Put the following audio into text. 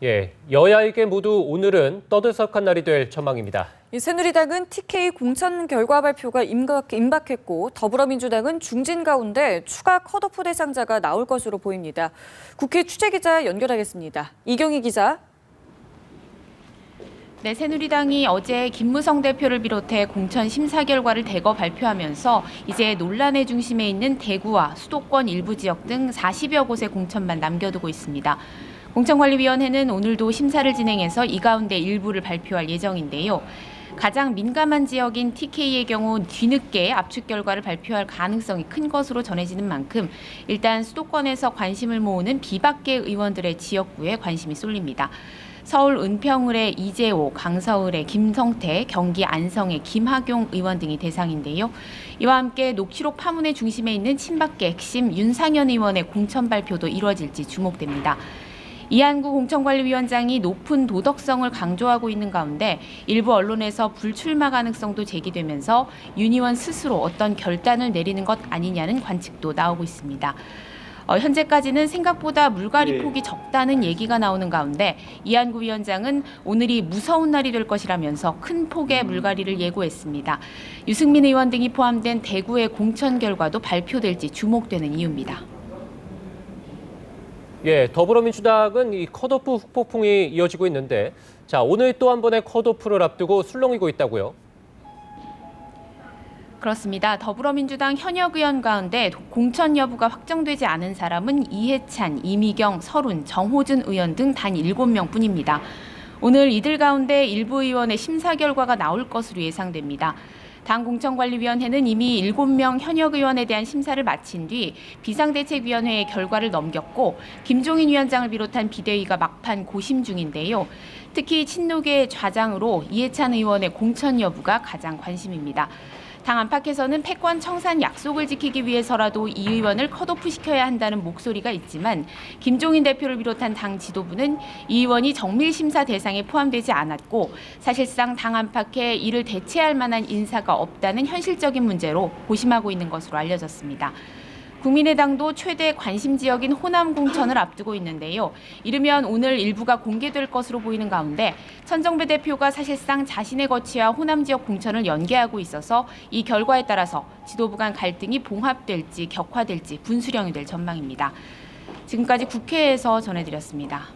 예, 여야에게 모두 오늘은 떠들썩한 날이 될 전망입니다. 새누리당은 TK 공천 결과 발표가 임박했고 더불어민주당은 중진 가운데 추가 컷오프 대상자가 나올 것으로 보입니다. 국회 취재기자 연결하겠습니다. 이경희 기자. 네, 새누리당이 어제 김무성 대표를 비롯해 공천 심사 결과를 대거 발표하면서 이제 논란의 중심에 있는 대구와 수도권 일부 지역 등 40여 곳의 공천만 남겨두고 있습니다. 공천관리위원회는 오늘도 심사를 진행해서 이 가운데 일부를 발표할 예정인데요. 가장 민감한 지역인 TK의 경우 뒤늦게 압축 결과를 발표할 가능성이 큰 것으로 전해지는 만큼 일단 수도권에서 관심을 모으는 비박계 의원들의 지역구에 관심이 쏠립니다. 서울 은평을의 이재호, 강서을의 김성태, 경기 안성의 김학용 의원 등이 대상인데요. 이와 함께 녹취록 파문의 중심에 있는 친박계 핵심 윤상현 의원의 공천 발표도 이루어질지 주목됩니다. 이한구 공천관리위원장이 높은 도덕성을 강조하고 있는 가운데 일부 언론에서 불출마 가능성도 제기되면서 윤 의원 스스로 어떤 결단을 내리는 것 아니냐는 관측도 나오고 있습니다. 현재까지는 생각보다 물갈이 폭이 적다는 얘기가 나오는 가운데 이한구 위원장은 오늘이 무서운 날이 될 것이라면서 큰 폭의 물갈이를 예고했습니다. 유승민 의원 등이 포함된 대구의 공천 결과도 발표될지 주목되는 이유입니다. 예, 더불어민주당은 이 컷오프 후폭풍이 이어지고 있는데, 자, 오늘 또 한 번의 컷오프를 앞두고 술렁이고 있다고요? 그렇습니다. 더불어민주당 현역 의원 가운데 공천 여부가 확정되지 않은 사람은 이해찬, 이미경, 설훈, 정호준 의원 등 단 7명뿐입니다. 오늘 이들 가운데 일부 의원의 심사 결과가 나올 것으로 예상됩니다. 당 공천관리위원회는 이미 7명 현역 의원에 대한 심사를 마친 뒤 비상대책위원회의 결과를 넘겼고 김종인 위원장을 비롯한 비대위가 막판 고심 중인데요. 특히 친노계 좌장으로 이해찬 의원의 공천 여부가 가장 관심입니다. 당 안팎에서는 패권 청산 약속을 지키기 위해서라도 이 의원을 컷오프시켜야 한다는 목소리가 있지만 김종인 대표를 비롯한 당 지도부는 이 의원이 정밀심사 대상에 포함되지 않았고 사실상 당 안팎에 이를 대체할 만한 인사가 없다는 현실적인 문제로 고심하고 있는 것으로 알려졌습니다. 국민의당도 최대 관심 지역인 호남 공천을 앞두고 있는데요. 이르면 오늘 일부가 공개될 것으로 보이는 가운데 천정배 대표가 사실상 자신의 거취와 호남 지역 공천을 연계하고 있어서 이 결과에 따라서 지도부 간 갈등이 봉합될지 격화될지 분수령이 될 전망입니다. 지금까지 국회에서 전해드렸습니다.